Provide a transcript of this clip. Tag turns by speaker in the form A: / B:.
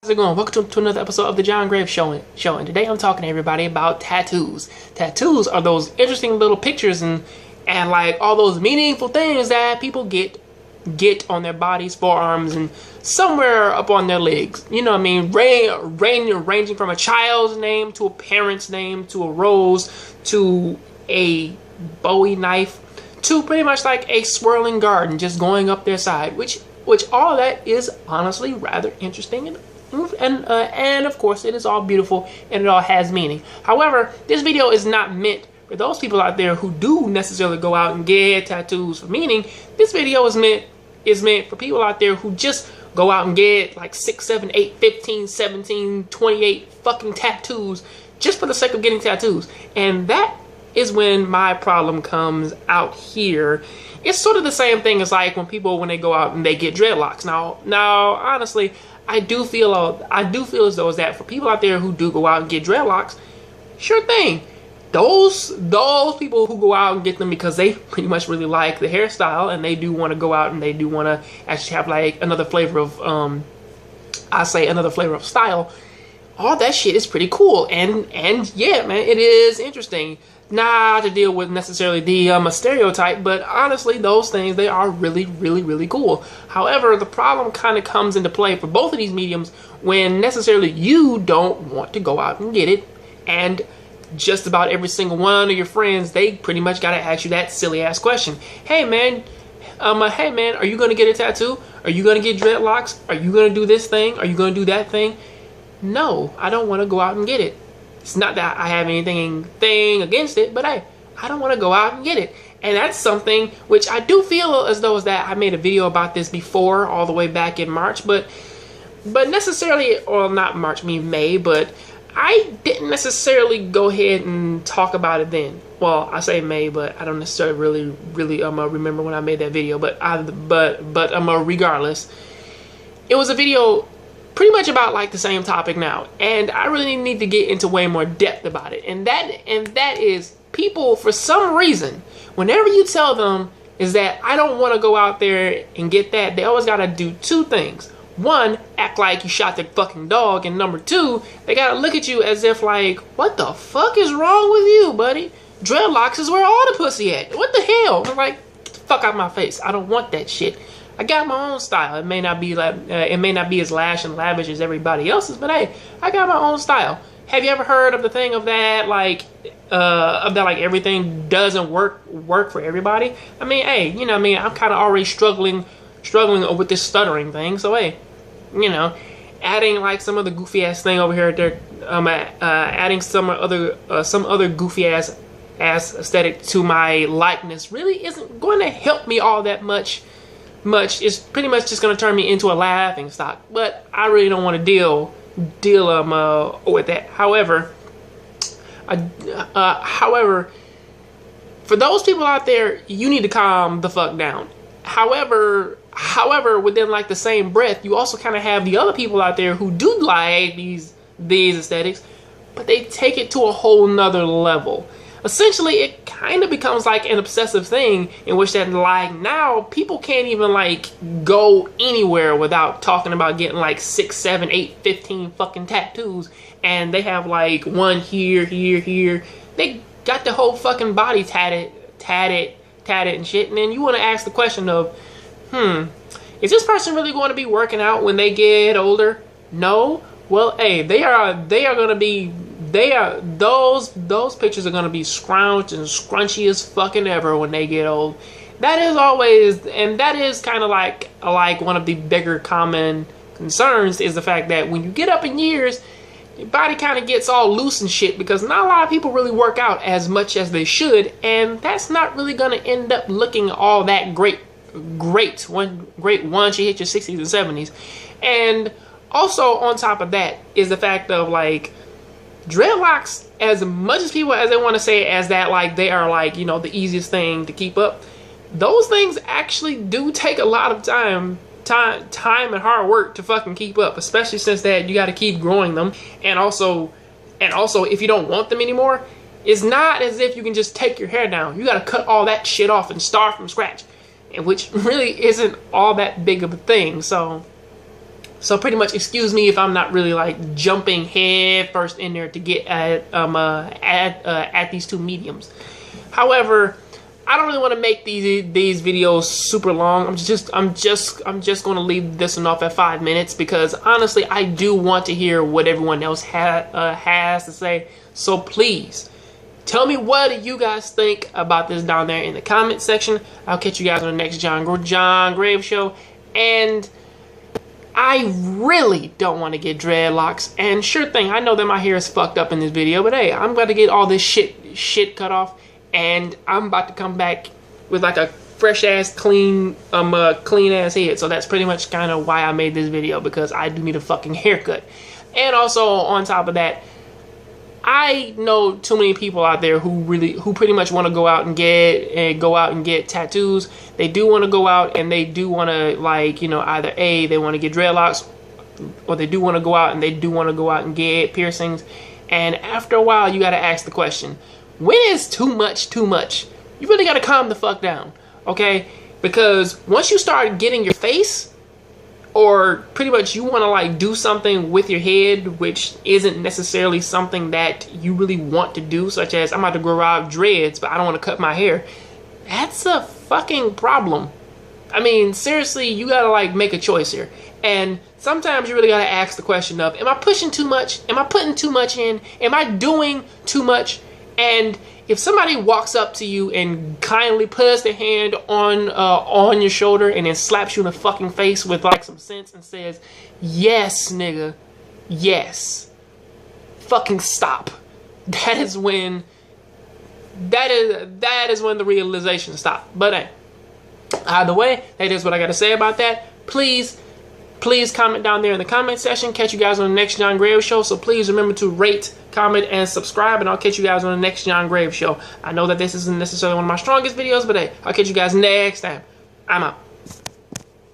A: How's it going? Welcome to another episode of the John Graves Show. And today I'm talking to everybody about tattoos. Tattoos are those interesting little pictures and like all those meaningful things that people get on their bodies, forearms, and somewhere up on their legs. You know what I mean? Ranging from a child's name to a parent's name to a rose to a Bowie knife to pretty much like a swirling garden just going up their side, which all of that is honestly rather interesting and of course it is all beautiful and it all has meaning. However, this video is not meant for those people out there who do necessarily go out and get tattoos for meaning. This video is meant for people out there who just go out and get like 6, 7, 8, 15, 17, 28 fucking tattoos just for the sake of getting tattoos. And that is when my problem comes out here. It's sort of the same thing as like when they go out and they get dreadlocks. Now honestly, I do feel as though is that for people out there who do go out and get dreadlocks, sure thing. Those people who go out and get them because they pretty much really like the hairstyle and they do want to go out and they do want to actually have like another flavor of another flavor of style. All that shit is pretty cool and yeah, man, it is interesting. Not to deal with necessarily the stereotype, but honestly, those things, they are really cool. However, the problem kind of comes into play for both of these mediums when necessarily you don't want to go out and get it, and just about every single one of your friends, they pretty much got to ask you that silly ass question. Hey man, are you going to get a tattoo? Are you going to get dreadlocks? Are you going to do this thing? Are you going to do that thing? No, I don't want to go out and get it. It's not that I have anything against it, but I don't want to go out and get it. And that's something which I do feel as though is that I made a video about this before, all the way back in March, but necessarily, or not March, I mean May, but I didn't necessarily go ahead and talk about it then. Well, I say May, but I don't necessarily really remember when I made that video, but regardless, it was a video pretty much about like the same topic now, and I really need to get into way more depth about it. And that is, people for some reason, whenever you tell them is that I don't want to go out there and get that, they always gotta do two things. One, act like you shot the fucking dog, and number two, they gotta look at you as if like, what the fuck is wrong with you, buddy? Dreadlocks is where all the pussy at. What the hell? I'm like, get the fuck out my face. I don't want that shit. I got my own style. It may not be like it may not be as lash and lavish as everybody else's, but hey, I got my own style. Have you ever heard of the thing of that like everything doesn't work for everybody? I mean, hey, you know what I mean, I'm kind of already struggling with this stuttering thing. So hey, you know, adding like some other goofy ass thing over here there, adding some other goofy ass aesthetic to my likeness really isn't going to help me all that much. It's pretty much just going to turn me into a laughing stock, but I really don't want to deal with that. However, for those people out there, you need to calm the fuck down. However, within like the same breath, you also kind of have the other people out there who do like these aesthetics, but they take it to a whole nother level. Essentially, it kind of becomes like an obsessive thing in which that like now people can't even like go anywhere without talking about getting like 6, 7, 8, 15 fucking tattoos, and they have like one here. They got the whole fucking body tatted and shit. And then you want to ask the question of, is this person really going to be working out when they get older? No. Well, hey, those pictures are gonna be scrounged and scrunchy as fucking ever when they get old. That is kind of like one of the bigger common concerns is the fact that when you get up in years, your body kind of gets all loose and shit because not a lot of people really work out as much as they should, and that's not really gonna end up looking all that great once you hit your 60s and 70s. And also on top of that is the fact of like dreadlocks, as much as people as they want to say as that like they are like, you know, the easiest thing to keep up, those things actually do take a lot of time and hard work to fucking keep up, especially since that you got to keep growing them. And also if you don't want them anymore, it's not as if you can just take your hair down. You got to cut all that shit off and start from scratch, which really isn't all that big of a thing. So So pretty much, excuse me if I'm not really like jumping head first in there to get at these two mediums. However, I don't really want to make these videos super long. I'm just going to leave this one off at 5 minutes because honestly, I do want to hear what everyone else has to say. So please, tell me what you guys think about this down there in the comment section. I'll catch you guys on the next John Graves show. And I really don't want to get dreadlocks. And sure thing, I know that my hair is fucked up in this video, but hey, I'm going to get all this shit cut off. And I'm about to come back with like a fresh ass, clean ass head. So that's pretty much kind of why I made this video, because I do need a fucking haircut. And also on top of that, I know too many people out there who pretty much want to go out and get tattoos. They do want to go out and they do want to, like, you know, either A, they want to get dreadlocks, or they do want to go out and they do want to go out and get piercings. And after a while, you got to ask the question, when is too much too much? You really got to calm the fuck down, okay? Because once you start getting your face, or pretty much you want to like do something with your head which isn't necessarily something that you really want to do, such as I'm about to grow out dreads but I don't want to cut my hair, that's a fucking problem. I mean, seriously, you gotta like make a choice here. And sometimes you really gotta ask the question of, am I pushing too much? Am I putting too much in? Am I doing too much? And if somebody walks up to you and kindly puts their hand on your shoulder and then slaps you in the fucking face with like some sense and says, yes, nigga, yes, fucking stop. That is when the realization stops. But hey, either way, that is what I got to say about that. Please comment down there in the comment section. Catch you guys on the next John Graves show. So please remember to rate, comment, and subscribe. And I'll catch you guys on the next John Graves show. I know that this isn't necessarily one of my strongest videos, but hey, I'll catch you guys next time. I'm out.